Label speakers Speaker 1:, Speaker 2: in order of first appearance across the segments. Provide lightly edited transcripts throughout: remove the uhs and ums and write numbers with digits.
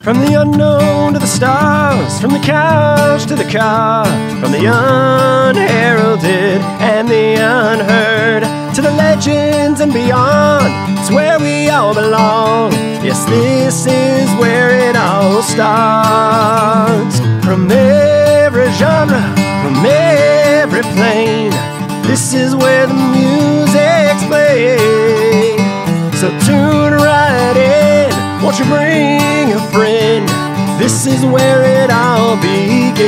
Speaker 1: From the unknown to the stars, from the couch to the car, from the unheralded and the unheard, to the legends and beyond, it's where we all belong. Yes, this is where it all starts. From every genre, from every plane, this is where the music's played. So tune right in, won't you bring a friend? This is where it all begins.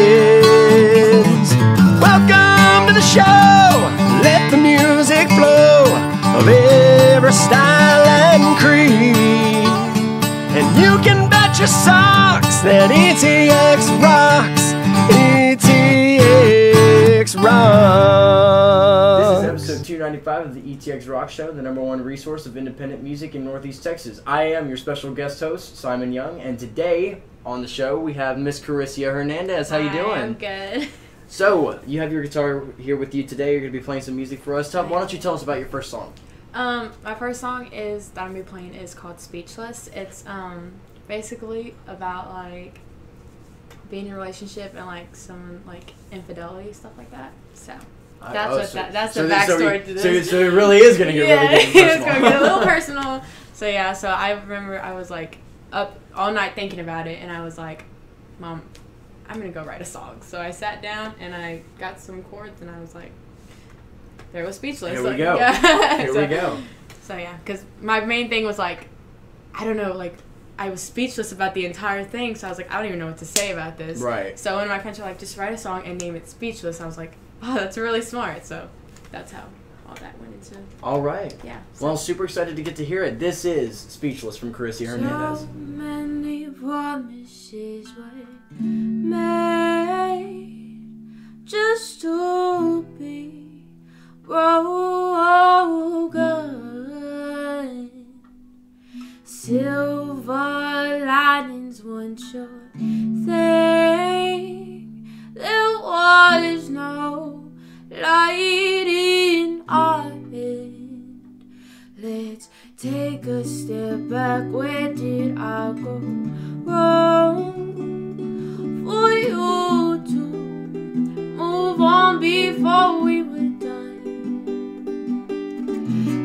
Speaker 1: Welcome to the show, let the music flow, of every style and creed. And you can bet your socks that ETX rocks, ETX rocks.
Speaker 2: This is episode 295 of the ETX ROCKS Show, the #1 resource of independent music in Northeast Texas. I am your special guest host, Simon Young, and today on the show we have Miss Karisia Hernandez. How you doing?
Speaker 3: I'm good.
Speaker 2: So, you have your guitar here with you today. You're going to be playing some music for us. Why don't you tell us about your first song?
Speaker 3: My first song that I'm gonna be playing is called Speechless. It's basically about like being in a relationship and like some like infidelity, stuff like that. So that's the backstory to this.
Speaker 2: So it really is gonna get really good personal.
Speaker 3: It's gonna get a little personal. So yeah, so I remember I was like up all night thinking about it, and I was like, Mom, I'm gonna go write a song. So I sat down and I got some chords, and I was like, there was Speechless.
Speaker 2: Here we go.
Speaker 3: Yeah.
Speaker 2: Here we go.
Speaker 3: So yeah, because my main thing was like, I don't know, like I was speechless about the entire thing. So I was like, I don't even know what to say about this.
Speaker 2: Right.
Speaker 3: So when my friends were like, just write a song and name it Speechless, I was like, oh, that's really smart. So that's how all that went into.
Speaker 2: All right.
Speaker 3: Yeah. So.
Speaker 2: Well, super excited to get to hear it. This is Speechless from Karisia Hernandez.
Speaker 4: So many promises were made just to be broken. Silver linings, one sure thing. There was no light in our end. Let's take a step back. Where did I go wrong? For you to move on before we were done.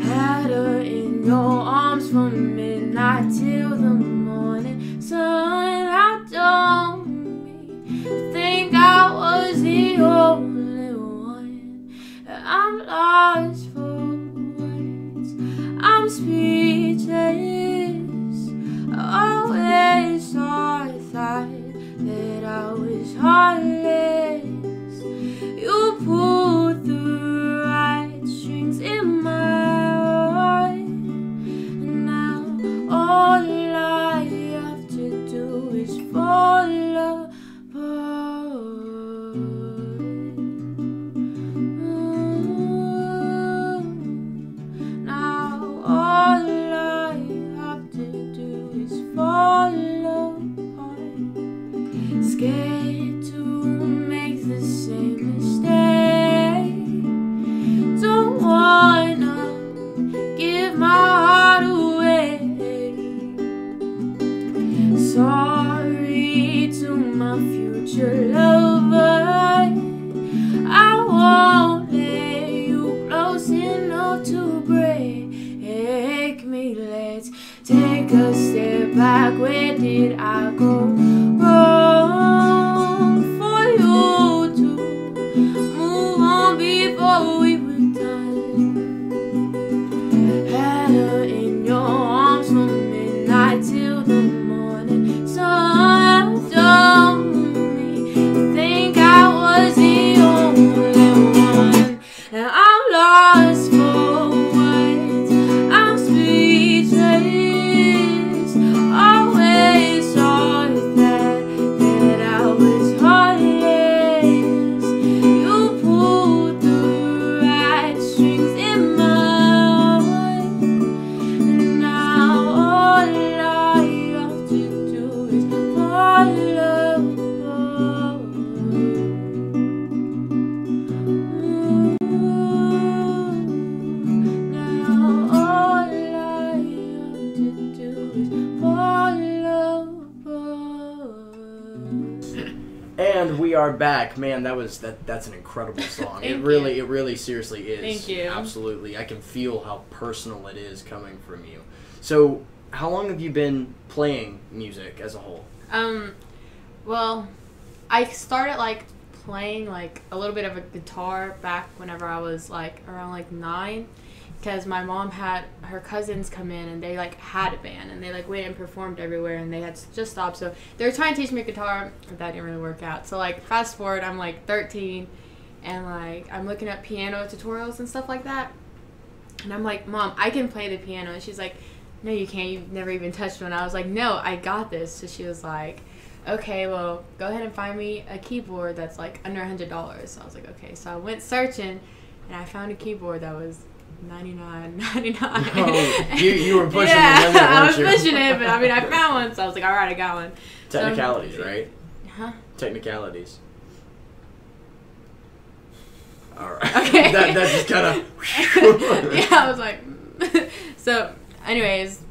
Speaker 4: Had her in your arms from midnight till the morning sun. How dumb me to think I was the only one. I'm lost for words, I'm speechless. I always thought that I was heartless. You pulled the right strings in my heart, and now all I have to do is fall apart. Now all I have to do is fall apart. Scared to make the same mistake. Don't wanna give my heart away. Sorry to my future lover, I won't let you close enough to break me. Let's take a step back. Where did I go wrong? For you to move on before we were done. Had her in your arms from midnight till the morning sun. Dumb me to think I was the only one. And I'm lost for words, I'm speechless. Always thought that
Speaker 2: And we are back. Man, that's an incredible song. It really seriously is.
Speaker 3: Thank you.
Speaker 2: Absolutely. I can feel how personal it is coming from you. So, how long have you been playing music as a whole?
Speaker 3: Well, I started like playing like a little bit of a guitar back whenever I was like around like 9, because my mom had her cousins come in and they like had a band and they like went and performed everywhere and they had just stopped, so they were trying to teach me guitar, but that didn't really work out. So like fast forward, I'm like 13 and like I'm looking at piano tutorials and stuff like that, and I'm like, Mom, I can play the piano. And she's like, no you can't, you've never even touched one. I was like, no, I got this. So she was like, okay, well, go ahead and find me a keyboard that's like under $100. So I was like, okay. So I went searching and I found a keyboard that was $99.99.
Speaker 2: Oh, you were pushing
Speaker 3: yeah,
Speaker 2: the limit,
Speaker 3: I was
Speaker 2: weren't you?
Speaker 3: pushing it, but I mean, I found one, so I was like, all right, I got one.
Speaker 2: Technicalities, right?
Speaker 3: Huh?
Speaker 2: Technicalities. All right.
Speaker 3: Okay.
Speaker 2: that just kind of.
Speaker 3: Yeah, I was like, so, anyways,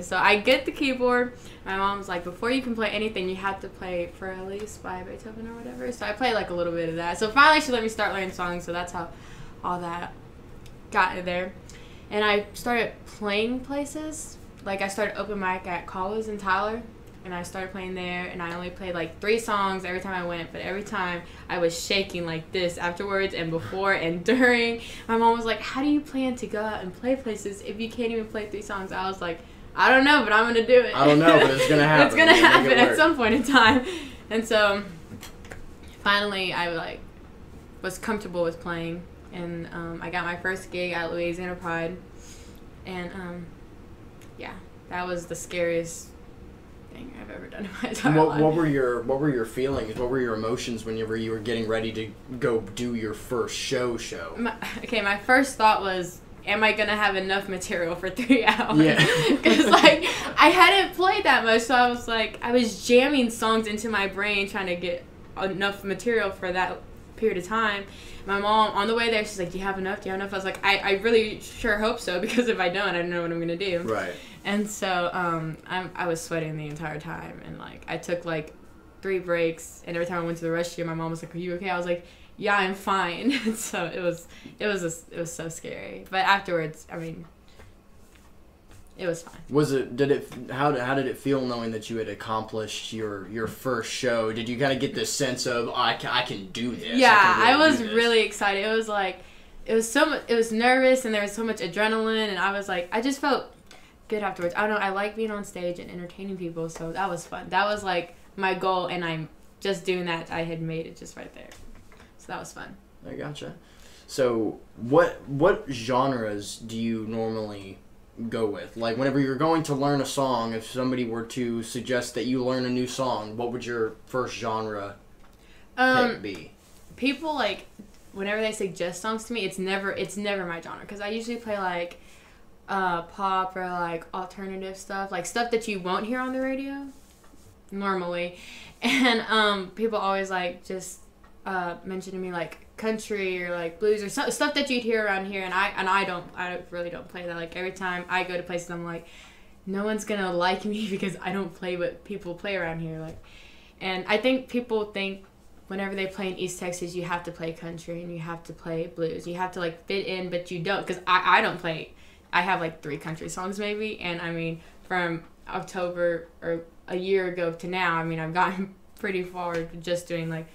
Speaker 3: so I get the keyboard. My mom's like, before you can play anything, you have to play For Elise by Beethoven or whatever. So I played like a little bit of that. So finally she let me start learning songs, so that's how all that got in there. And I started playing places. Like I started open mic at Collins and Tyler, and I started playing there, and I only played like 3 songs every time I went, but every time I was shaking like this afterwards and before and during. My mom was like, how do you plan to go out and play places if you can't even play 3 songs? I was like, I don't know, but I'm going to do it.
Speaker 2: I don't know, but it's going to happen.
Speaker 3: It's going to happen at some point in time. And so finally I like was comfortable with playing, and I got my first gig at Louisiana Pride, and yeah, that was the scariest thing I've ever done in my entire life.
Speaker 2: What were your feelings? What were your emotions whenever you were getting ready to go do your first show?
Speaker 3: My first thought was, am I going to have enough material for 3 hours?
Speaker 2: Yeah.
Speaker 3: Because, like, I hadn't played that much, so I was, like, I was jamming songs into my brain trying to get enough material for that period of time. My mom, on the way there, she's like, do you have enough? I was like, I really sure hope so, because if I don't know what I'm going to do.
Speaker 2: Right.
Speaker 3: And so I was sweating the entire time, and, like, I took, like, 3 breaks, and every time I went to the restroom, my mom was like, are you okay? I was like, yeah, I'm fine. So it was so scary. But afterwards, I mean, it was fine.
Speaker 2: How did it feel knowing that you had accomplished your first show? Did you kind of get this sense of, I can do this?
Speaker 3: Yeah, I was really excited. It was like, it was nervous, and there was so much adrenaline, and I was like, I just felt good afterwards. I don't know, I like being on stage and entertaining people, so that was fun. That was like my goal, and I'm just doing that. I had made it just right there. So that was fun.
Speaker 2: I gotcha. So what genres do you normally go with? Like whenever you're going to learn a song, if somebody were to suggest that you learn a new song, what would your first genre pick be?
Speaker 3: People like whenever they suggest songs to me, it's never my genre, because I usually play like pop or like alternative stuff, like stuff that you won't hear on the radio normally. And people always like just mention to me like country or like blues or stuff that you'd hear around here, and I really don't play that. Like every time I go to places, I'm like, no one's gonna like me because I don't play what people play around here. Like, and I think people think whenever they play in East Texas, you have to play country and you have to play blues. You have to like fit in, but you don't, because I don't play. I have like 3 country songs maybe, and I mean from October or a year ago to now, I mean I've gotten pretty far just doing like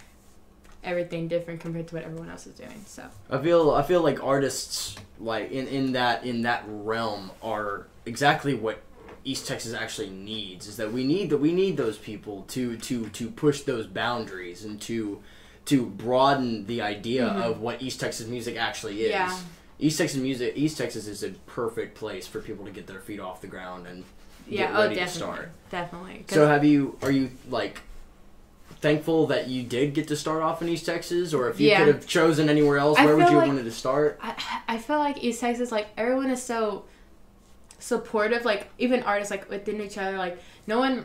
Speaker 3: everything different compared to what everyone else is doing. So
Speaker 2: I feel like artists like in that realm are exactly what East Texas actually needs. Is that we need those people to push those boundaries and to broaden the idea of what East Texas music actually is.
Speaker 3: Yeah.
Speaker 2: East Texas is a perfect place for people to get their feet off the ground and get ready to start.
Speaker 3: Definitely.
Speaker 2: So are you like thankful that you did get to start off in East Texas, or if you could have chosen anywhere else, where would you have wanted to start?
Speaker 3: I feel like East Texas, like everyone is so supportive, like even artists like within each other, like no one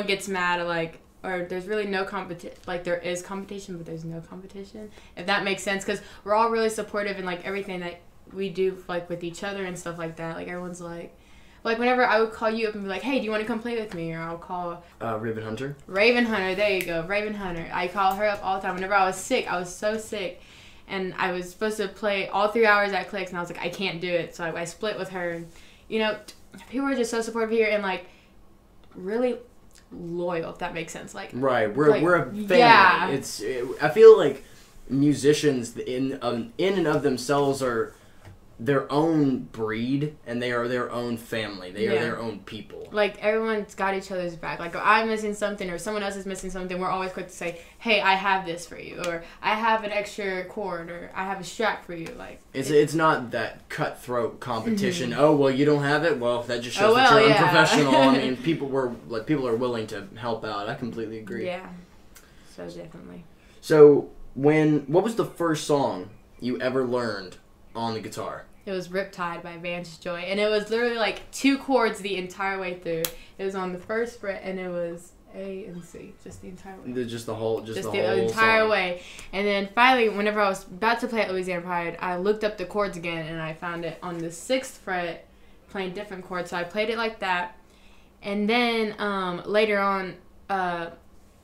Speaker 3: gets mad at like, or there's really no competition. Like there is competition, but there's no competition, if that makes sense, because we're all really supportive in like everything that we do, like with each other and stuff like that. Like everyone's like, Like, whenever I would call you up and be like, hey, do you want to come play with me? Or I'll call...
Speaker 2: Raven Hunter?
Speaker 3: Raven Hunter, there you go. Raven Hunter. I call her up all the time. Whenever I was sick, I was so sick. And I was supposed to play all 3 hours at Clicks, and I was like, I can't do it. So I split with her. And, you know, people are just so supportive here and, like, really loyal, if that makes sense. Like,
Speaker 2: right. We're a family.
Speaker 3: Yeah.
Speaker 2: I feel like musicians in and of themselves are their own breed, and they are their own family. They are their own people.
Speaker 3: Like, everyone's got each other's back. Like, if I'm missing something or someone else is missing something, we're always quick to say, hey, I have this for you, or I have an extra chord, or I have a strap for you. Like,
Speaker 2: it's not that cutthroat competition. Oh, well, you don't have it? Well, that just shows that you're unprofessional. I mean, people are willing to help out. I completely agree.
Speaker 3: Yeah. So definitely.
Speaker 2: So, what was the first song you ever learned on the guitar?
Speaker 3: It was Riptide by Vantage Joy, and it was literally like 2 chords the entire way through. It was on the first fret, and it was A and C, just the entire way.
Speaker 2: Just the whole
Speaker 3: entire
Speaker 2: song.
Speaker 3: way. And then finally, whenever I was about to play at Louisiana Pride, I looked up the chords again, and I found it on the 6th fret, playing different chords. So I played it like that, and then later on,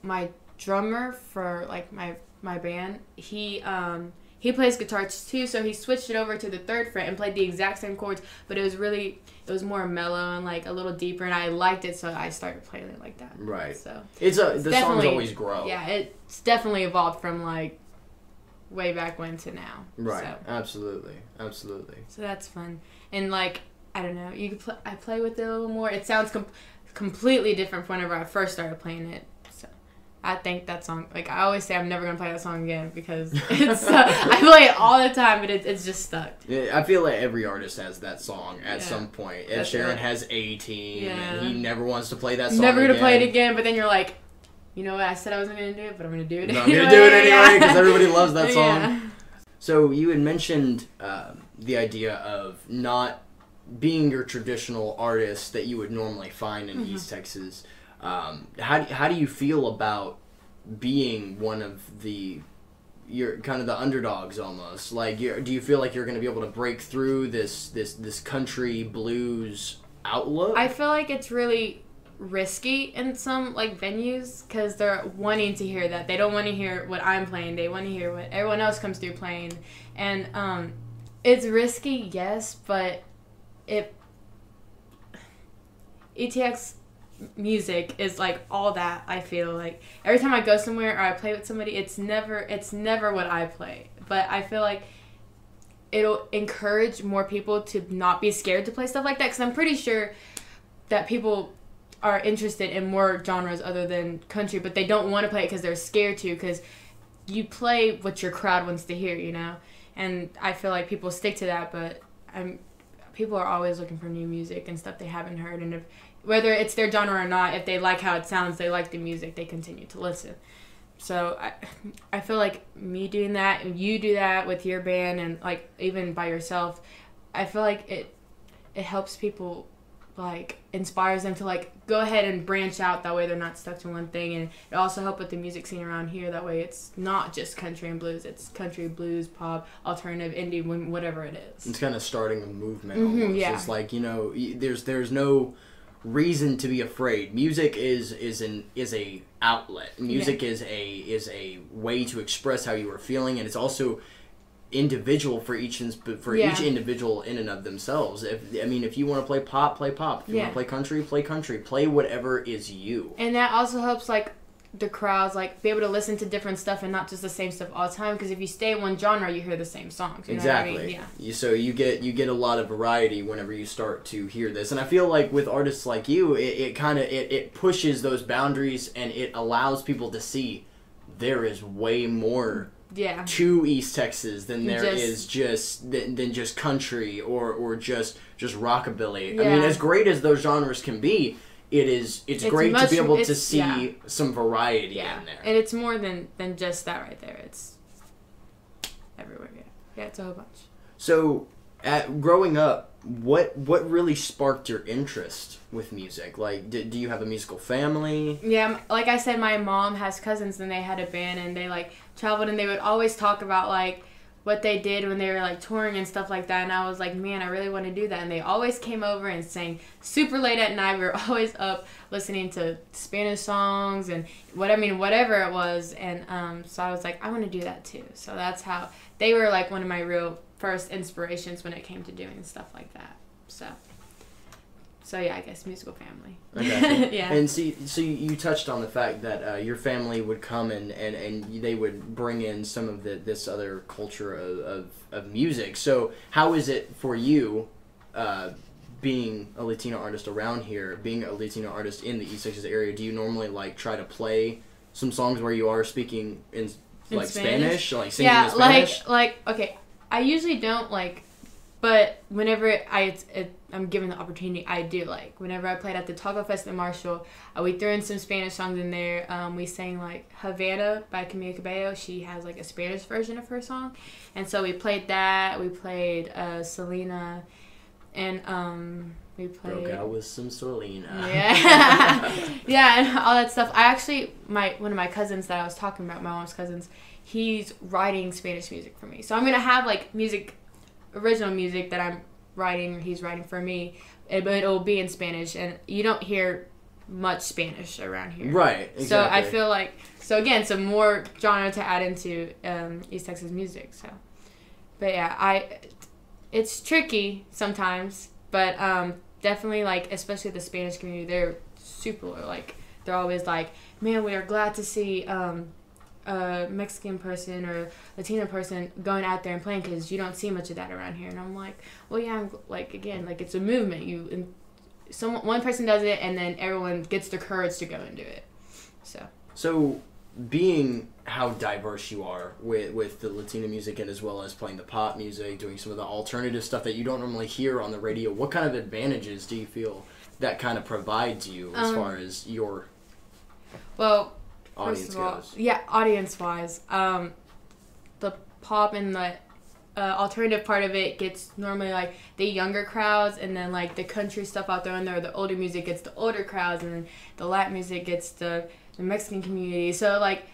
Speaker 3: my drummer for like my band, he plays guitar too, so he switched it over to the 3rd fret and played the exact same chords, but it was more mellow and like a little deeper, and I liked it, so I started playing it like that.
Speaker 2: Right.
Speaker 3: So
Speaker 2: the songs always grow.
Speaker 3: Yeah, it's definitely evolved from like way back when to now.
Speaker 2: Right.
Speaker 3: So.
Speaker 2: Absolutely.
Speaker 3: So that's fun, and like I don't know, I play with it a little more. It sounds completely different from whenever I first started playing it. I think that song, like, I always say I'm never going to play that song again because it's, I play it all the time, but it's just stuck.
Speaker 2: Yeah, I feel like every artist has that song at some point. Ed Sheeran has A-Team, and he never wants to play that song
Speaker 3: Never going to play it again, but then you're like, you know what, I said I wasn't going to do it, but I'm going to do it anyway.
Speaker 2: I'm going to do it anyway because everybody loves that song.
Speaker 3: Yeah.
Speaker 2: So you had mentioned the idea of not being your traditional artist that you would normally find in East Texas. How do you feel about being one of you're kind of the underdogs almost? Like, do you feel like you're going to be able to break through this country blues outlook?
Speaker 3: I feel like it's really risky in some like venues because they're wanting to hear that. They don't want to hear what I'm playing. They want to hear what everyone else comes through playing, and it's risky, yes, but ETX music is like all that. I feel like every time I go somewhere or I play with somebody, it's never what I play, but I feel like it'll encourage more people to not be scared to play stuff like that, because I'm pretty sure that people are interested in more genres other than country, but they don't want to play it because they're scared to, because you play what your crowd wants to hear, you know. And I feel like people stick to that, but people are always looking for new music and stuff they haven't heard, and whether it's their genre or not, if they like how it sounds, they like the music, they continue to listen. So I feel like me doing that, and you do that with your band, and like even by yourself, I feel like it helps people, like inspires them to like go ahead and branch out. That way they're not stuck to one thing, and it also helps with the music scene around here. That way it's not just country and blues, it's country, blues, pop, alternative, indie, whatever it is.
Speaker 2: It's kind of starting a movement almost.
Speaker 3: Yeah.
Speaker 2: It's like, you know, there's no reason to be afraid. Music is a outlet. Music is a way to express how you are feeling, and it's also individual for each individual in and of themselves. If you want to play pop, play pop. If you want to play country, play country. Play whatever is you. And
Speaker 3: that also helps like the crowds like be able to listen to different stuff and not just the same stuff all the time, because if you stay in one genre, you hear the same songs. You know what I mean? Yeah.
Speaker 2: So you get a lot of variety whenever you start to hear this, and I feel like with artists like you, it pushes those boundaries, and it allows people to see there is way more to East Texas than there is just country or just rockabilly.
Speaker 3: Yeah.
Speaker 2: I mean, as great as those genres can be, it's great to be able to see some variety in there.
Speaker 3: And it's more than just that right there. It's everywhere. Yeah, it's a whole bunch.
Speaker 2: So, growing up, what really sparked your interest with music? Like, do you have a musical family?
Speaker 3: Yeah, like I said, my mom has cousins, and they had a band, and they like traveled, and they would always talk about like what they did when they were like touring and stuff like that, and I was like, man, I really want to do that. And they always came over and sang super late at night. We were always up listening to Spanish songs and whatever it was. And so I was like, I want to do that too. So that's how they were like one of my real first inspirations when it came to doing stuff like that. So yeah, I guess musical family.
Speaker 2: Okay.
Speaker 3: Yeah.
Speaker 2: And so you touched on the fact that your family would come and they would bring in some of this other culture of music. So how is it for you, being a Latino artist around here, being a Latino artist in the East Texas area? Do you normally like try to play some songs where you are speaking in like Spanish? Like singing in Spanish?
Speaker 3: like okay, I usually don't like. But whenever I'm given the opportunity, I do. Like, whenever I played at the Taco Fest in Marshall, we threw in some Spanish songs in there. We sang, like, Havana by Camila Cabello. She has, like, a Spanish version of her song. And so we played that. We played Selena. And we played...
Speaker 2: Broke out with some Selena.
Speaker 3: Yeah. Yeah, and all that stuff. I actually... One of my cousins that I was talking about, my mom's cousins, he's writing Spanish music for me. So I'm going to have, like, original music that I'm writing or he's writing for me, but it'll be in Spanish, and you don't hear much Spanish around here.
Speaker 2: Right, exactly.
Speaker 3: So I feel like, again, some more genre to add into East Texas music. So, but yeah, it's tricky sometimes, but definitely, like, especially the Spanish community, they're super, like, they're always like, man, we are glad to see a Mexican person or Latino person going out there and playing, because you don't see much of that around here. And I'm like, well, yeah, I'm like, again, like, it's a movement. One person does it, and then everyone gets the courage to go and do it. So
Speaker 2: being how diverse you are with the Latino music, and as well as playing the pop music, doing some of the alternative stuff that you don't normally hear on the radio, what kind of advantages do you feel that kind of provides you as far as your audience goes?
Speaker 3: Yeah, audience-wise, the pop and the alternative part of it gets normally, like, the younger crowds, and then, like, the country stuff out there, and the older music gets the older crowds, and then the Latin music gets the Mexican community. So, like,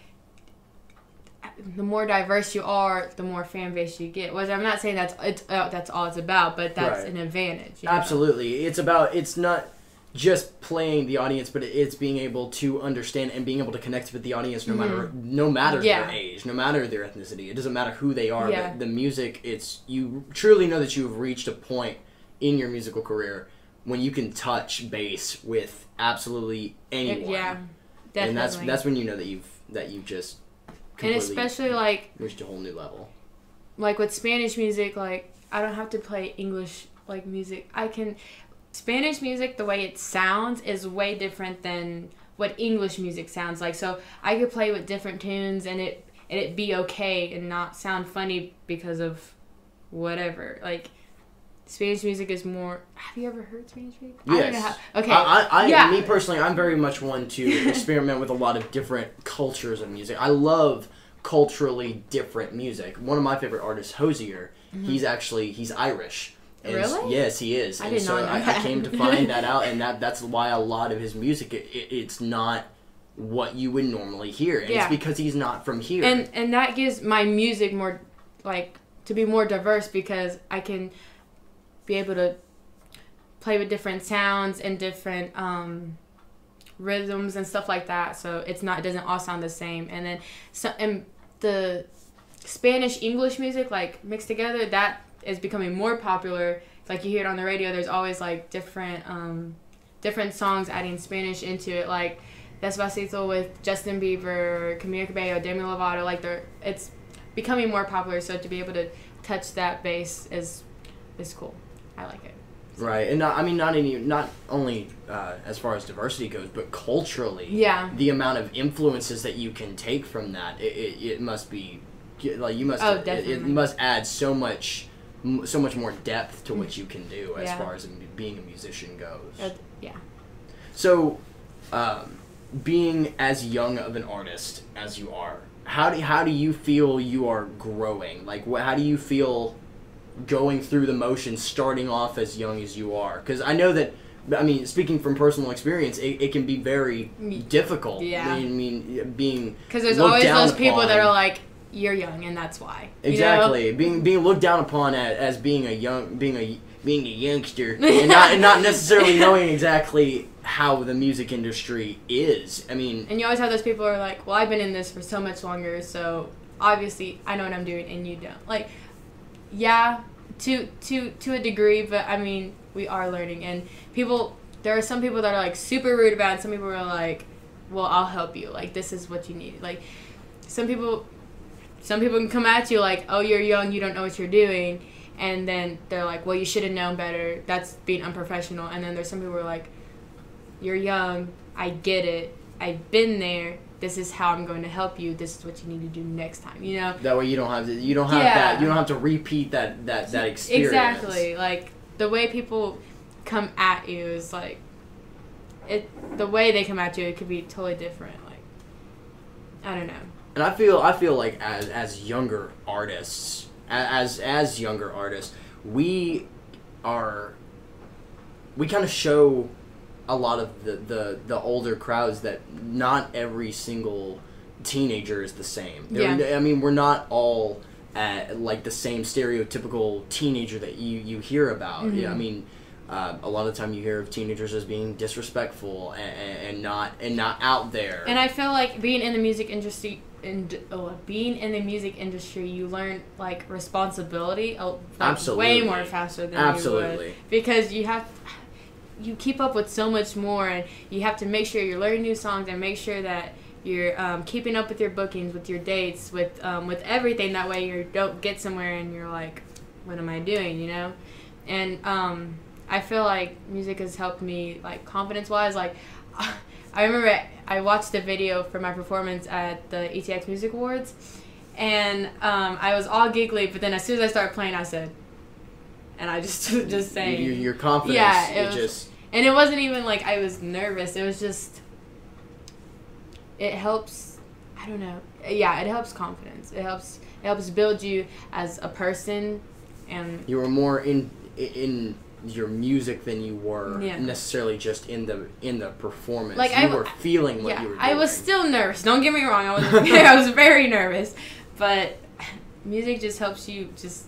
Speaker 3: the more diverse you are, the more fan base you get. Which I'm not saying that's all it's about, but that's
Speaker 2: right.
Speaker 3: An advantage.
Speaker 2: Absolutely. It's not just playing the audience, but it's being able to understand and being able to connect with the audience no matter their age, no matter their ethnicity. It doesn't matter who they are.
Speaker 3: Yeah.
Speaker 2: But the music, you truly know that you've reached a point in your musical career when you can touch base with absolutely anyone.
Speaker 3: Yeah, definitely.
Speaker 2: And that's when you know that you've just completely,
Speaker 3: and especially, like,
Speaker 2: reached a whole new level.
Speaker 3: Like with Spanish music, like, I don't have to play English, like, music. Spanish music, the way it sounds is way different than what English music sounds like. So I could play with different tunes and it be okay and not sound funny because of whatever. Like, Spanish music is more... Have you ever heard Spanish music?
Speaker 2: Yes.
Speaker 3: I don't know how... Okay.
Speaker 2: Me personally, I'm very much one to experiment with a lot of different cultures of music. I love culturally different music. One of my favorite artists, Hosier, he's Irish.
Speaker 3: Really?
Speaker 2: Yes, he is.
Speaker 3: I did not know that.
Speaker 2: I came to find that out, and that's why a lot of his music, it's not what you would normally hear. And it's because he's not from here.
Speaker 3: And that gives my music more, like, to be more diverse, because I can be able to play with different sounds and different rhythms and stuff like that. So it doesn't all sound the same. And then the Spanish English music, like, mixed together, that is becoming more popular. Like, you hear it on the radio, there's always, like, different songs adding Spanish into it, like Despacito with Justin Bieber, Camila Cabello, Demi Lovato. Like, it's becoming more popular, so to be able to touch that base is cool. I like it.
Speaker 2: Right, and not only as far as diversity goes, but culturally.
Speaker 3: Yeah.
Speaker 2: The amount of influences that you can take from that, it must be, like, you must.
Speaker 3: Oh, definitely.
Speaker 2: It must add so much more depth to what you can do as far as being a musician goes.
Speaker 3: Yeah.
Speaker 2: So, being as young of an artist as you are, how do you feel you are growing? Like, how do you feel going through the motions, starting off as young as you are? Because I know that, speaking from personal experience, it can be very difficult.
Speaker 3: Yeah.
Speaker 2: Being
Speaker 3: because there's always those people that are like you're young and that's why.
Speaker 2: Exactly. Being looked down upon as being a youngster and not necessarily knowing exactly how the music industry is. I mean,
Speaker 3: and you always have those people who are like, well, I've been in this for so much longer, so obviously I know what I'm doing and you don't. Like, yeah, to a degree, but I mean, we are learning, and there are some people that are like super rude about it, and some people are like, well, I'll help you, like, this is what you need. Like, some people can come at you like, oh, you're young, you don't know what you're doing, and then they're like, well, you should have known better, that's being unprofessional. And then there's some people who are like, you're young, I get it, I've been there, this is how I'm going to help you, this is what you need to do next time, you know?
Speaker 2: That way you don't have to repeat that experience.
Speaker 3: Exactly. Like, the way people come at you is like, the way they come at you, it could be totally different. Like, I don't know.
Speaker 2: And I feel like as younger artists, as younger artists, we kind of show a lot of the older crowds that not every single teenager is the same.
Speaker 3: Yeah.
Speaker 2: I mean, we're not all like the same stereotypical teenager that you hear about.
Speaker 3: Mm-hmm.
Speaker 2: Yeah, I mean, a lot of the time you hear of teenagers as being disrespectful and not out there.
Speaker 3: And I feel like being in the music industry, you learn like responsibility way more faster than you would, because you keep up with so much more, and you have to make sure you're learning new songs and make sure that you're keeping up with your bookings, with your dates, with everything. That way you don't get somewhere and you're like, what am I doing, you know? And I feel like music has helped me, like, confidence-wise. Like, I remember I watched a video for my performance at the ETX Music Awards, and I was all giggly, but then as soon as I started playing, I said, and I just saying.
Speaker 2: Your confidence.
Speaker 3: Yeah, and it wasn't even like I was nervous. It was just, it helps, I don't know. Yeah, it helps confidence. It helps build you as a person, and
Speaker 2: you were more in your music than you were necessarily just in the performance. Like, you were feeling what you were doing.
Speaker 3: I was still nervous. Don't get me wrong. I was very nervous, but music just helps you just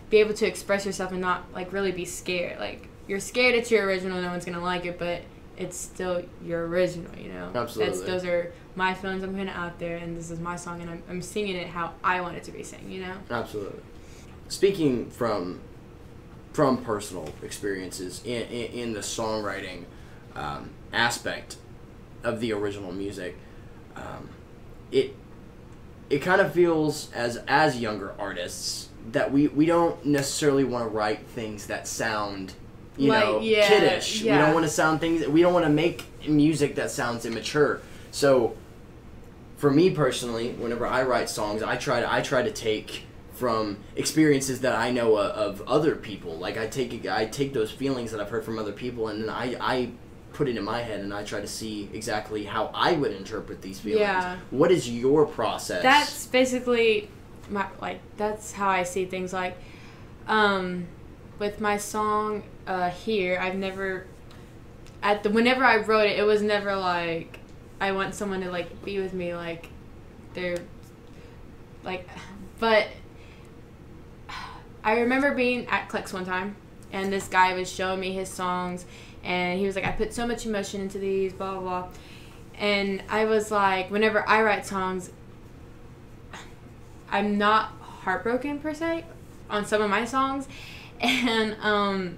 Speaker 3: be able to express yourself and not like really be scared. Like, you're scared it's your original, no one's gonna like it, but it's still your original, you know?
Speaker 2: Absolutely.
Speaker 3: Those are my feelings I'm putting out there, and this is my song, and I'm singing it how I want it to be sang, you know?
Speaker 2: Absolutely. Speaking from personal experiences in the songwriting aspect of the original music, it kind of feels as younger artists that we don't necessarily want to write things that sound kiddish.
Speaker 3: Yeah.
Speaker 2: We don't want to sound things. We don't want to make music that sounds immature. So, for me personally, whenever I write songs, I try to take from experiences that I know of other people. Like, I take those feelings that I've heard from other people, and then I put it in my head, and I try to see exactly how I would interpret these feelings.
Speaker 3: Yeah.
Speaker 2: What is your process?
Speaker 3: That's basically that's how I see things. Like, with my song Here, I've never whenever I wrote it, it was never like I want someone to like be with me, like they're like, but I remember being at Clex one time, and this guy was showing me his songs, and he was like, I put so much emotion into these, blah, blah, blah. And I was like, whenever I write songs, I'm not heartbroken, per se, on some of my songs. And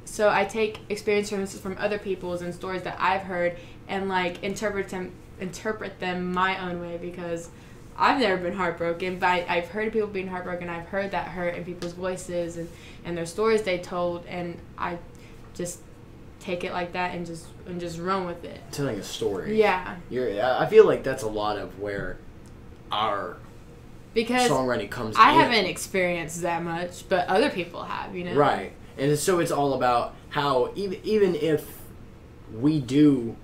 Speaker 3: so I take experiences from other people's and stories that I've heard and, like, interpret them my own way, because I've never been heartbroken, but I've heard of people being heartbroken. I've heard that hurt in people's voices and their stories they told, and I just take it like that and just run with it.
Speaker 2: Telling a story.
Speaker 3: Yeah.
Speaker 2: I feel like that's a lot of where our songwriting comes in.
Speaker 3: I haven't experienced that much, but other people have, you know?
Speaker 2: Right. And so it's all about how even if we do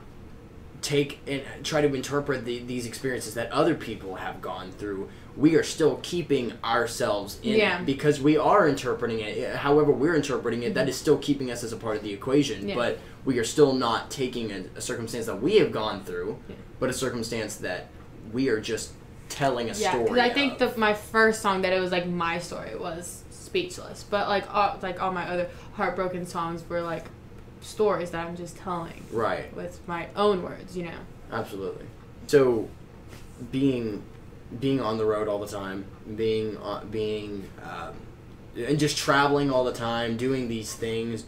Speaker 2: take and try to interpret these experiences that other people have gone through, we are still keeping ourselves in it, because we are interpreting it. However we're interpreting it, that is still keeping us as a part of the equation, but we are still not taking a circumstance that we have gone through, but a circumstance that we are just telling a
Speaker 3: Yeah,
Speaker 2: story.
Speaker 3: because I think my first song that it was like my story was Speechless, but like all my other heartbroken songs were like stories that I'm just telling.
Speaker 2: Right.
Speaker 3: With my own words, you know.
Speaker 2: Absolutely. So, being on the road all the time, and just traveling all the time, doing these things,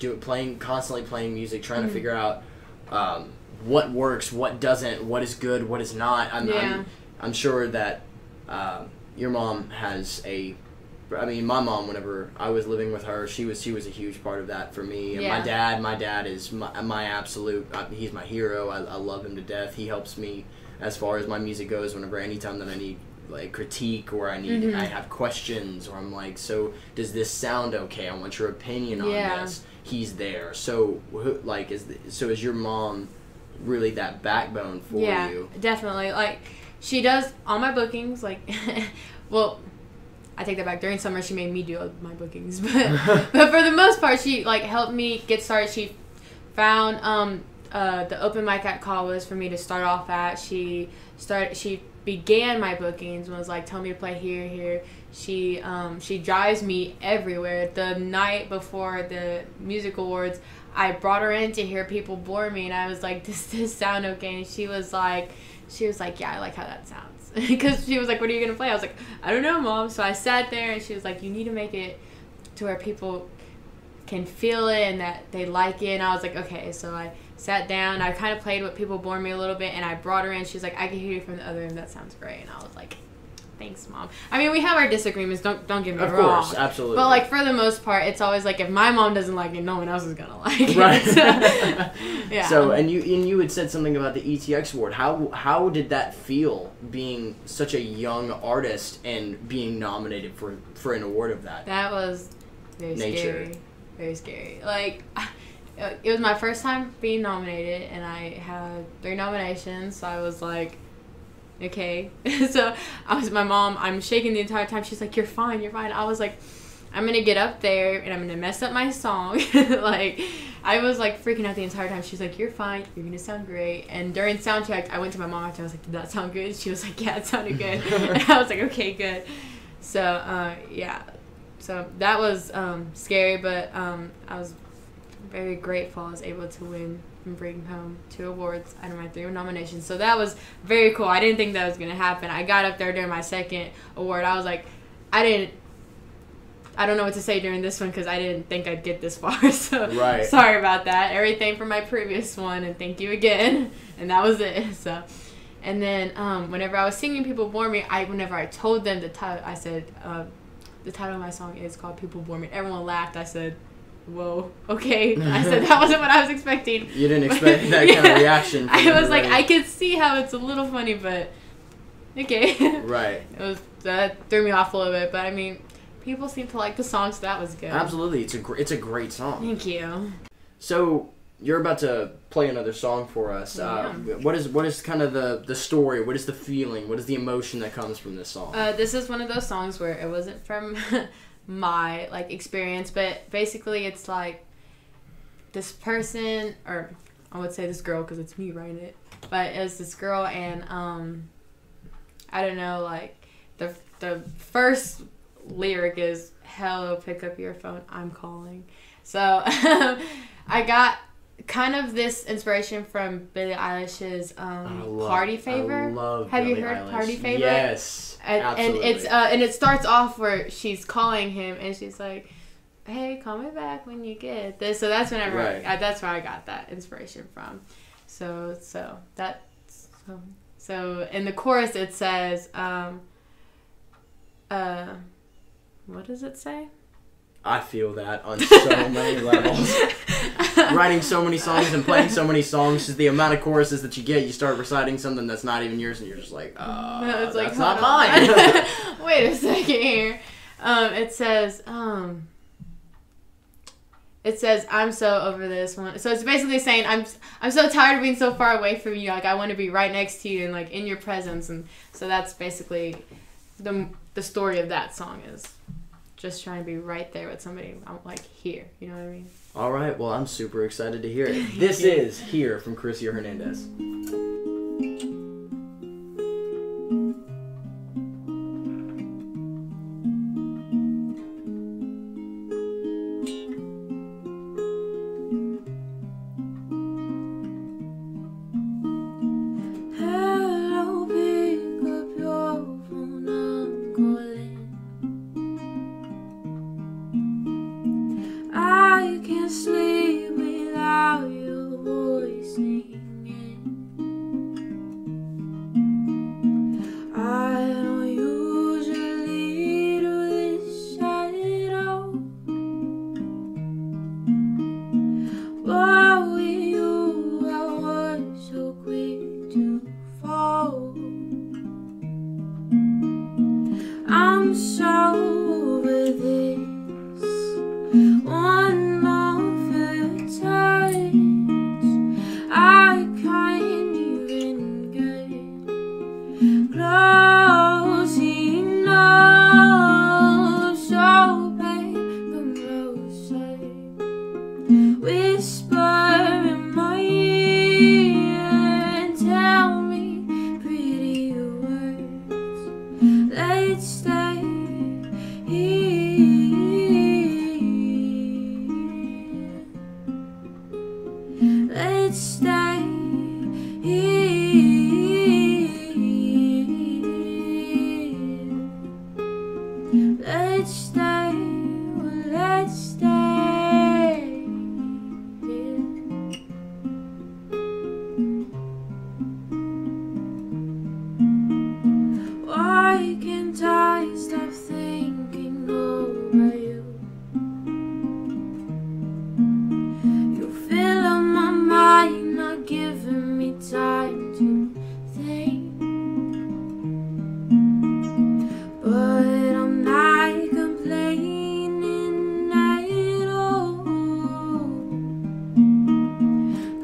Speaker 2: constantly playing music, trying to figure out what works, what doesn't, what is good, what is not. I'm sure that your mom has my mom, whenever I was living with her, she was a huge part of that for me. And my dad is my absolute, he's my hero. I love him to death. He helps me as far as my music goes anytime that I need like critique or I have questions or I'm like, so does this sound okay? I want your opinion on this. He's there. So is your mom really that backbone for you?
Speaker 3: Yeah, definitely. Like, she does all my bookings. Like, well, I take that back. During summer, she made me do all my bookings, but for the most part, she like helped me get started. She found the open mic at Call was for me to start off at. She began my bookings and was like, tell me to play here. She drives me everywhere. The night before the music awards, I brought her in to hear people bore me, and I was like, does this sound okay? And she was like, yeah, I like how that sounds. Because she was like, what are you going to play? I was like, I don't know, Mom. So I sat there, and she was like, you need to make it to where people can feel it and that they like it. And I was like, okay. So I sat down. I kind of played what people bore me a little bit, and I brought her in. She was like, I can hear you from the other end. That sounds great. And I was like, thanks, Mom. I mean, we have our disagreements. Don't get me wrong. Of
Speaker 2: course, absolutely.
Speaker 3: But like for the most part, it's always like if my mom doesn't like it, no one else is gonna like it.
Speaker 2: Right.
Speaker 3: So, yeah.
Speaker 2: So and you had said something about the ETX award. How did that feel being such a young artist and being nominated for an award of that?
Speaker 3: That was very scary. Very scary. Like, it was my first time being nominated, and I had 3 nominations. So I was like, okay. So I was my mom. I'm shaking the entire time. She's like, you're fine. I was like, I'm gonna get up there and I'm gonna mess up my song. Like, I was like freaking out the entire time. She's like, you're fine. You're gonna sound great. And during sound check, I went to my mom after. I was like, did that sound good? She was like, yeah, it sounded good. And I was like, okay, good. So yeah. So that was scary, but I was very grateful I was able to win and bring home 2 awards out of my 3 nominations. So that was very cool. I didn't think that was going to happen. I got up there during my second award. I was like, I don't know what to say during this one because I didn't think I'd get this far. So
Speaker 2: right.
Speaker 3: Sorry about that. Everything from my previous one, and thank you again. And that was it. So, and then whenever I was singing People Bore Me, whenever I told them the title, I said, the title of my song is called People Bore Me. Everyone laughed. I said, whoa, okay. I said that wasn't what I was expecting.
Speaker 2: You didn't expect that kind of reaction.
Speaker 3: I was like, I could see how it's a little funny, but okay.
Speaker 2: Right.
Speaker 3: That threw me off a little bit, but I mean, people seem to like the song, so that was good.
Speaker 2: Absolutely, it's a great song.
Speaker 3: Thank you.
Speaker 2: So you're about to play another song for us. What is kind of the story? What is the feeling? What is the emotion that comes from this song?
Speaker 3: This is one of those songs where it wasn't from my like experience, but basically it's like this person, or I would say this girl because it's me writing it, but it's this girl, and I don't know, like the first lyric is, hello, pick up your phone, I'm calling. So I got kind of this inspiration from Billie Eilish's Party Favor.
Speaker 2: I love
Speaker 3: Have
Speaker 2: Billie
Speaker 3: you heard
Speaker 2: Eilish.
Speaker 3: Party Favor?
Speaker 2: Yes, absolutely.
Speaker 3: And it's and it starts off where she's calling him and she's like, hey, call me back when you get this. So that's whenever that's where I got that inspiration from. So in the chorus it says what does it say?
Speaker 2: I feel that on so many levels. Writing so many songs and playing so many songs, just the amount of choruses that you get, you start reciting something that's not even yours, and you're just like, that's like, not mine.
Speaker 3: Wait a second here. It says, I'm so over this one. So it's basically saying, I'm so tired of being so far away from you. Like, I want to be right next to you and like in your presence. And so that's basically the story of that song is just trying to be right there with somebody. I'm like here. You know what I mean?
Speaker 2: All right. Well, I'm super excited to hear it. This is Here from Karisia Hernandez.
Speaker 4: so over this. One more for your touch. I can't even get close enough. So babe, come closer. Whisper in my ear and tell me pretty words. Let's stay here. Let's stay here. Let's stay. Let's stay here. Why can't I stop thinking about you? You fill up my mind, not giving me time to think. But I'm not complaining at all.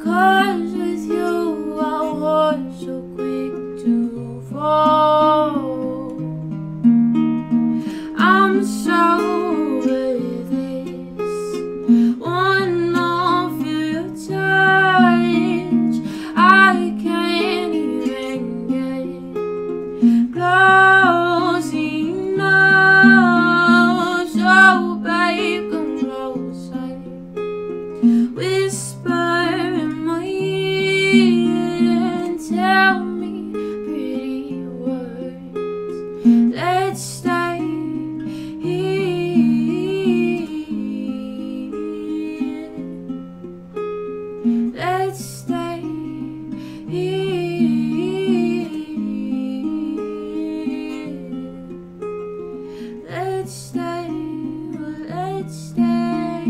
Speaker 4: 'Cause with you I was so quick to fall. I'm so with this. One off your touch. I can't even get close enough. So babe, come closer. Whisper in my ear and tell me pretty words. Let's stay here. Let's stay here. Let's stay. Let's stay.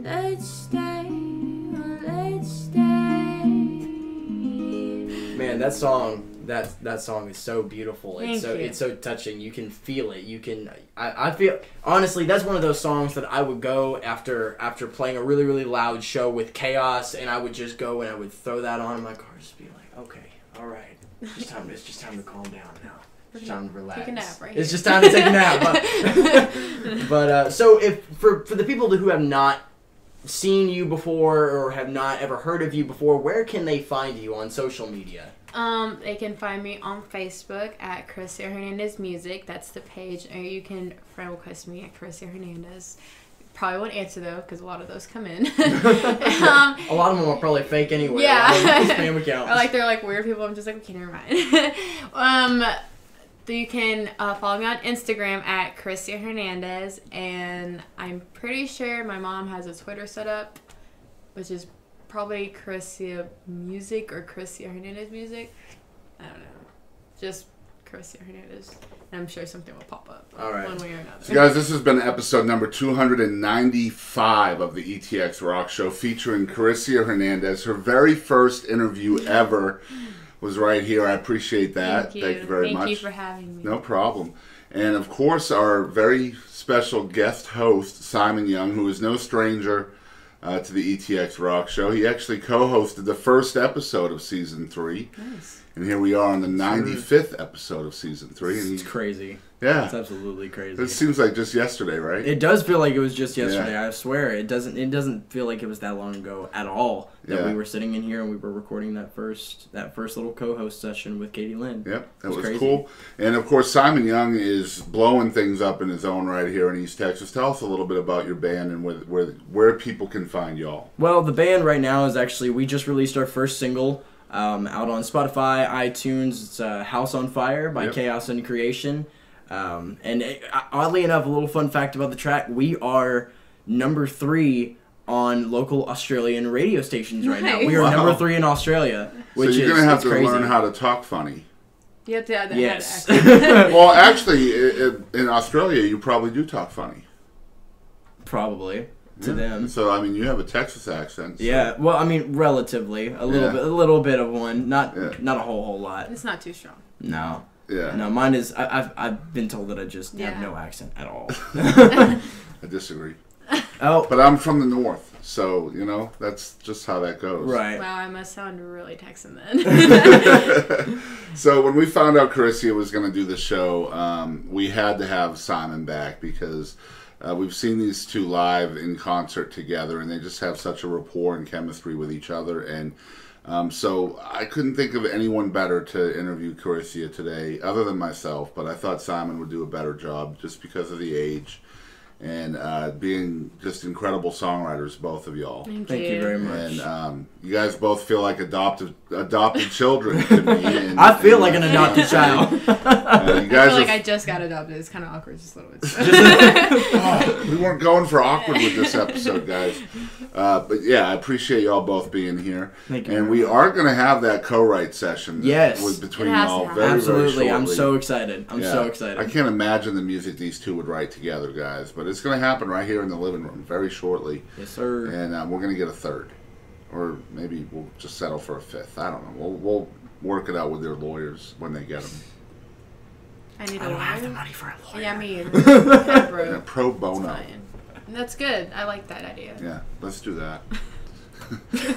Speaker 4: Let's stay. Let's stay.
Speaker 2: Man, that song is so beautiful. It's so touching. You can feel it. You can. I feel honestly that's one of those songs that I would go after playing a really really loud show with chaos, and I would just go and I would throw that on in my car, just be like, okay, all right, it's just time to calm down now. It's time to relax.
Speaker 3: Take a nap right
Speaker 2: It's
Speaker 3: here.
Speaker 2: just time to take a nap. But so if for the people who have not seen you before or have not ever heard of you before, where can they find you on social media?
Speaker 3: They can find me on Facebook at Karisia Hernandez Music. That's the page. Or you can friend request me at Karisia Hernandez. Probably won't answer though, because a lot of those come in.
Speaker 2: A lot of them are probably fake anyway.
Speaker 3: Yeah.
Speaker 2: A lot of them are spam accounts.
Speaker 3: Or they're like weird people. I'm just like, okay, never mind. You can follow me on Instagram at Karisia Hernandez, and I'm pretty sure my mom has a Twitter set up, which is probably Karisia Music or Karisia Hernandez Music. I don't know. Just Karisia Hernandez. And I'm sure something will pop up.
Speaker 2: All right.
Speaker 3: One way or another.
Speaker 5: So guys, this has been episode number 295 of the ETX ROCKS Show featuring Karisia Hernandez. Her very first interview ever was right here. I appreciate that.
Speaker 3: Thank you
Speaker 5: very much.
Speaker 3: Thank you for having me.
Speaker 5: No problem. And of course, our very special guest host, Simon Young, who is no stranger to the ETX ROCKS Show. He actually co-hosted the first episode of Season 3.
Speaker 3: Nice.
Speaker 5: And here we are on the 95th episode of Season 3. And
Speaker 2: It's crazy.
Speaker 5: yeah.
Speaker 2: It's absolutely crazy.
Speaker 5: It seems like just yesterday, right?
Speaker 2: It does feel like it was just yesterday.
Speaker 5: Yeah.
Speaker 2: I swear it doesn't feel like it was that long ago at all that
Speaker 5: Yeah.
Speaker 2: we were sitting in here and we were recording that first little co-host session with Katie Lynn.
Speaker 5: Yep, that was
Speaker 2: crazy.
Speaker 5: cool. And of course, Simon Young is blowing things up in his own right here in East Texas. Tell us a little bit about your band and where people can find y'all.
Speaker 2: Well, the band right now is actually, we just released our first single out on Spotify, iTunes. It's House on Fire by
Speaker 5: Yep.
Speaker 2: Chaos and Creation. Oddly enough, a little fun fact about the track, we are number 3 on local Australian radio stations right now. We are
Speaker 5: Wow.
Speaker 2: number 3 in Australia, which
Speaker 5: so you're
Speaker 2: is
Speaker 5: going to have to
Speaker 2: crazy.
Speaker 5: learn how to talk funny.
Speaker 3: You have to add that.
Speaker 2: Yes.
Speaker 5: Well, actually, in Australia, you probably do talk funny.
Speaker 2: Probably. to them.
Speaker 5: So I mean, you have a Texas accent. So.
Speaker 2: Yeah, well, I mean, relatively a little bit of one, not a whole lot.
Speaker 3: It's not too strong.
Speaker 2: No.
Speaker 5: Yeah.
Speaker 2: No, mine is. I've been told that I just have no accent at all.
Speaker 5: I disagree.
Speaker 2: Oh,
Speaker 5: but I'm from the north, so that's just how that goes.
Speaker 2: Right.
Speaker 3: Wow, I must sound really Texan then.
Speaker 5: So when we found out Karisia was going to do the show, we had to have Simon back because we've seen these two live in concert together, and they just have such a rapport and chemistry with each other. And so I couldn't think of anyone better to interview Karisia today, other than myself. But I thought Simon would do a better job just because of the age. And being just incredible songwriters, both of y'all.
Speaker 3: Thank
Speaker 2: you very much.
Speaker 5: And you guys both feel like adopted children to me.
Speaker 2: I feel like an adopted child.
Speaker 5: You guys
Speaker 3: I feel like I just got adopted. It's kind of awkward, just a little bit.
Speaker 5: we weren't going for awkward with this episode, guys. But yeah, I appreciate y'all both being here.
Speaker 2: Thank you.
Speaker 5: And we are going to have that co-write session.
Speaker 2: Yes.
Speaker 5: Between
Speaker 3: It has
Speaker 5: y'all
Speaker 3: to happen.
Speaker 5: very,
Speaker 2: Absolutely,
Speaker 5: very
Speaker 2: I'm
Speaker 5: shortly.
Speaker 2: so excited. I'm so excited.
Speaker 5: I can't imagine the music these two would write together, guys. But it's going to happen right here in the living room very shortly.
Speaker 2: Yes, sir.
Speaker 5: And we're going to get a third. Or maybe we'll just settle for a fifth. I don't know. We'll work it out with their lawyers when they get them.
Speaker 3: I need
Speaker 2: I
Speaker 3: a
Speaker 2: don't have the
Speaker 3: lawyer.
Speaker 2: money for a lawyer.
Speaker 3: Yeah, me either. Kind of broke.
Speaker 5: Pro bono.
Speaker 3: That's fine. That's good. I like that idea.
Speaker 5: Yeah, let's do that.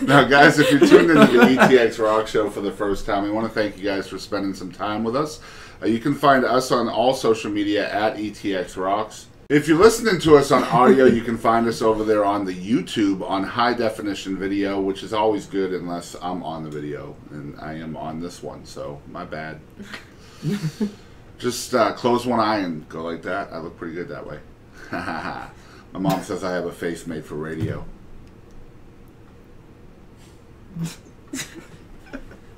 Speaker 5: Now, guys, if you're tuned into the ETX ROCKS Show for the first time, we want to thank you guys for spending some time with us. You can find us on all social media at ETX ROCKS. If you're listening to us on audio, you can find us over there on the YouTube on high definition video, which is always good unless I'm on the video, and I am on this one, so my bad. Just close one eye and go like that. I look pretty good that way. My mom says I have a face made for radio.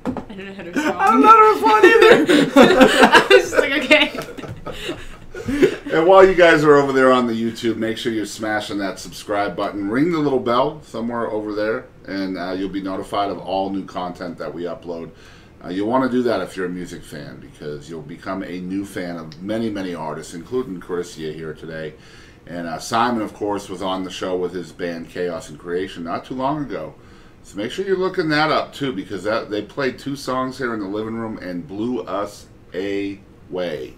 Speaker 3: I don't know how to respond.
Speaker 2: I don't know how to respond either.
Speaker 3: I was just like, okay.
Speaker 5: And while you guys are over there on the YouTube, make sure you're smashing that subscribe button. Ring the little bell somewhere over there, and you'll be notified of all new content that we upload. You'll want to do that if you're a music fan, because you'll become a new fan of many, many artists, including Karisia here today. And Simon, of course, was on the show with his band Chaos and Creation not too long ago. So make sure you're looking that up, too, because they played 2 songs here in the living room and blew us away,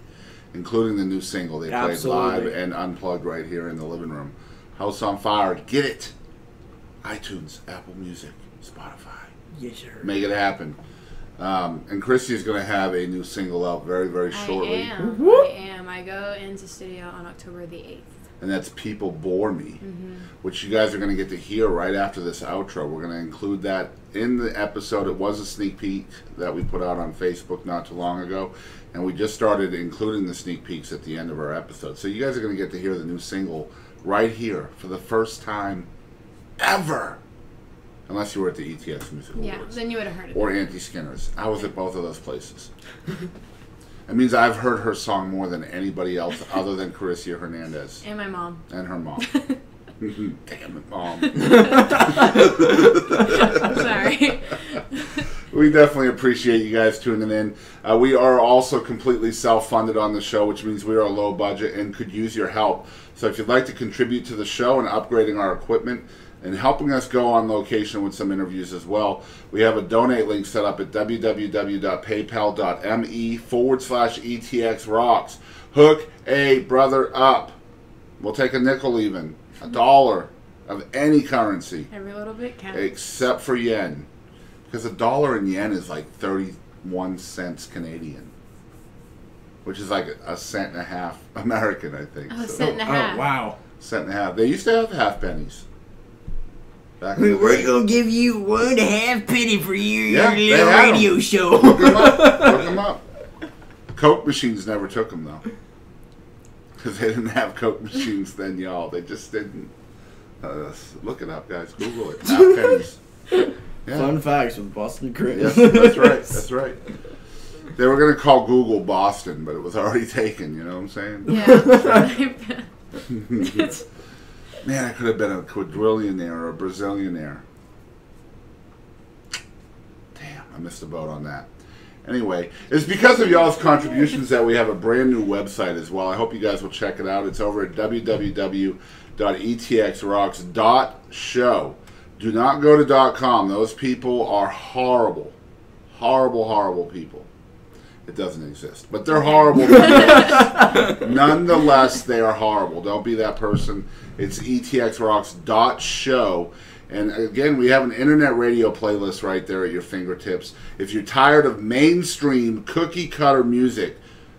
Speaker 5: including the new single they played live and unplugged right here in the living room. House on Fire, get it! iTunes, Apple Music, Spotify.
Speaker 2: Yes, sir.
Speaker 5: Make it happen. And Christy is going to have a new single out very, very shortly.
Speaker 3: I am. I go into studio on October the 8th.
Speaker 5: And that's People Bore Me, which you guys are going to get to hear right after this outro. We're going to include that in the episode. It was a sneak peek that we put out on Facebook not too long ago, and we just started including the sneak peeks at the end of our episode. So you guys are going to get to hear the new single right here for the first time ever. Unless you were at the ETX Music Awards.
Speaker 3: Yeah, then you would have heard it.
Speaker 5: Or Auntie Skinner's. I was at both of those places. It means I've heard her song more than anybody else other than Karisia Hernandez.
Speaker 3: And my mom.
Speaker 5: And her mom. Damn it, Mom.
Speaker 3: I'm sorry.
Speaker 5: We definitely appreciate you guys tuning in. We are also completely self-funded on the show, which means we are low budget and could use your help. So if you'd like to contribute to the show and upgrading our equipment and helping us go on location with some interviews as well, we have a donate link set up at www.paypal.me/ETX ROCKS. Hook a brother up. We'll take a nickel even, $1 of any currency.
Speaker 3: Every little bit counts.
Speaker 5: Except for yen. Because $1 in yen is like 31 cents Canadian. Which is like a cent and a half American, I think.
Speaker 3: Oh, a cent and a half.
Speaker 2: Oh, wow.
Speaker 5: Cent and a half. They used to have half pennies. Back in the
Speaker 2: We're
Speaker 5: day.
Speaker 2: going to give you 1.5 penny for
Speaker 5: Yeah, they
Speaker 2: your little
Speaker 5: had 'em.
Speaker 2: radio show.
Speaker 5: Look them up. Look them up. Coke machines never took them, though. Because they didn't have Coke machines then, y'all. They just didn't. Look it up, guys. Google it. Half pennies. Yeah.
Speaker 2: Fun facts with Boston Chris.
Speaker 5: Yes, that's right. That's right. They were going to call Google Boston, but it was already taken. You know what I'm saying?
Speaker 3: Yeah.
Speaker 5: Man, I could have been a quadrillionaire or a Brazilianaire. Damn, I missed the boat on that. Anyway, it's because of y'all's contributions that we have a brand new website as well. I hope you guys will check it out. It's over at www.etxrocks.show. Do not go to .com. Those people are horrible. Horrible, horrible people. It doesn't exist. But they're horrible nonetheless. Nonetheless, they are horrible. Don't be that person. It's etxrocks.show. And again, we have an internet radio playlist right there at your fingertips. If you're tired of mainstream cookie-cutter music,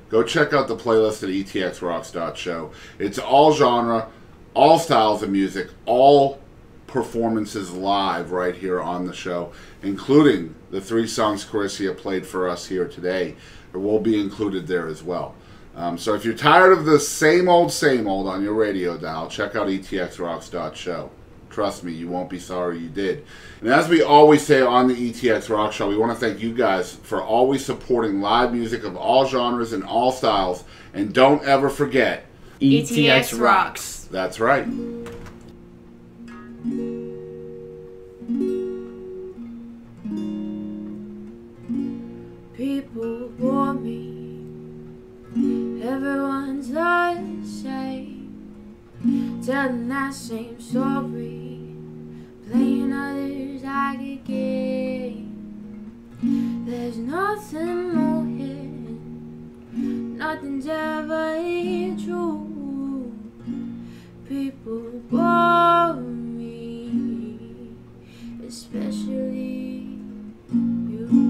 Speaker 5: go check out the playlist at etxrocks.show. It's all genre, all styles of music, all performances live right here on the show, including the 3 songs Karisia played for us here today. It will be included there as well. So if you're tired of the same old on your radio dial, check out etxrocks.show. Trust me, you won't be sorry you did. And as we always say on the ETX Rock Show, we want to thank you guys for always supporting live music of all genres and all styles. And don't ever forget,
Speaker 3: ETX rocks.
Speaker 5: That's right.
Speaker 4: People bore me. Everyone's the same. Telling that same story. Playing others like a game. There's nothing more hidden. Nothing's ever true. People bore me. Especially you.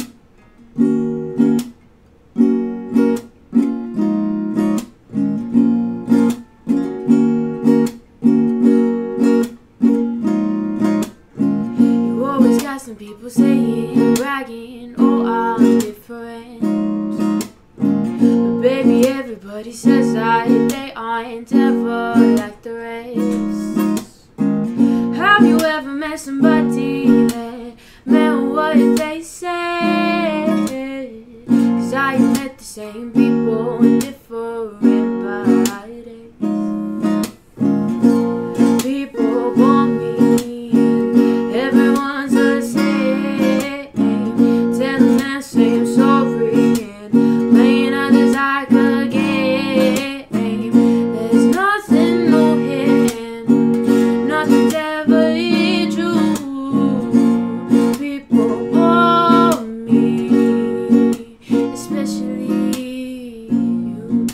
Speaker 4: Some people saying, bragging, oh, I'm different. But baby, everybody says that they aren't ever like the rest. Have you ever met somebody that meant what they said? 'Cause I met the same people in different bodies. People want me. Everyone's the same, telling that same story and playing others like a game. There's nothing more hidden, nothing's ever true. People want me, especially you.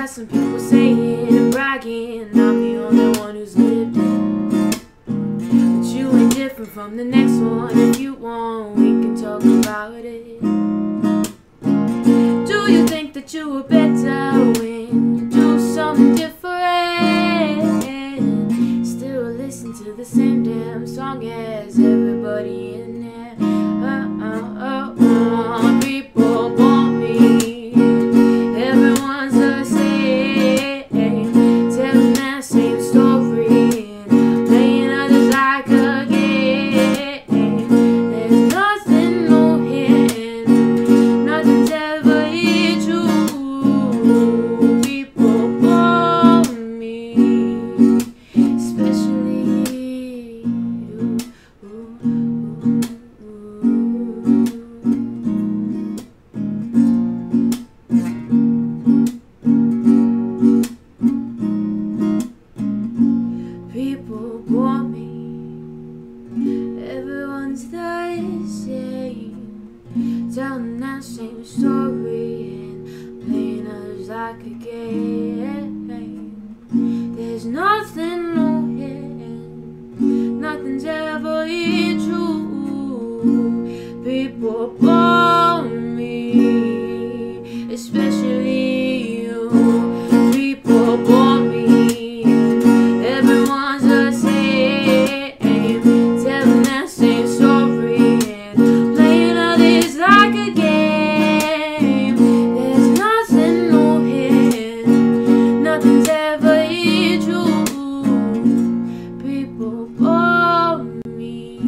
Speaker 4: Some people saying and bragging, I'm the only one who's lived it. But you ain't different from the next one. If you want, we can talk about it. Do you think that you were better when you do something different? Still listen to the same damn song as everybody in there. People want me. Everyone's the same, telling that same story and playing others like a game. There's nothing more hidden, nothing's ever true. People want me, especially you. People bore me. Everyone's the same, telling that same story and playing others like a game. There's nothing more hidden, nothing's ever true. People bore me, especially you. People bore me. Everyone's the same, telling that same story and playing others like a game. There's nothing more hidden, nothing's ever true. People bore me,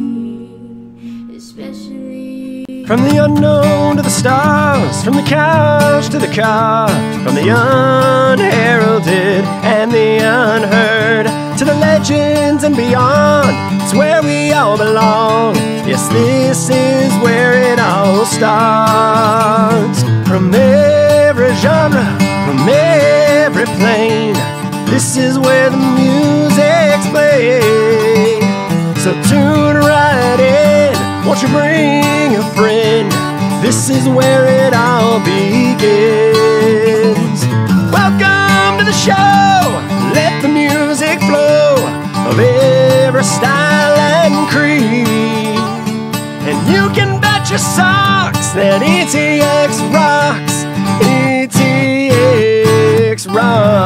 Speaker 4: especially
Speaker 1: From the unknown to the stars, from the couch to the car, from the unheralded and the unheard, to the legends and beyond, it's where we all belong. Yes, this is where it all starts. From every genre, from every plane, this is where the music's played. So tune right in, won't you bring a friend? This is where it all begins. Welcome to the show, let the music flow, of every style and creed. And you can bet your socks that ETX rocks, ETX rocks.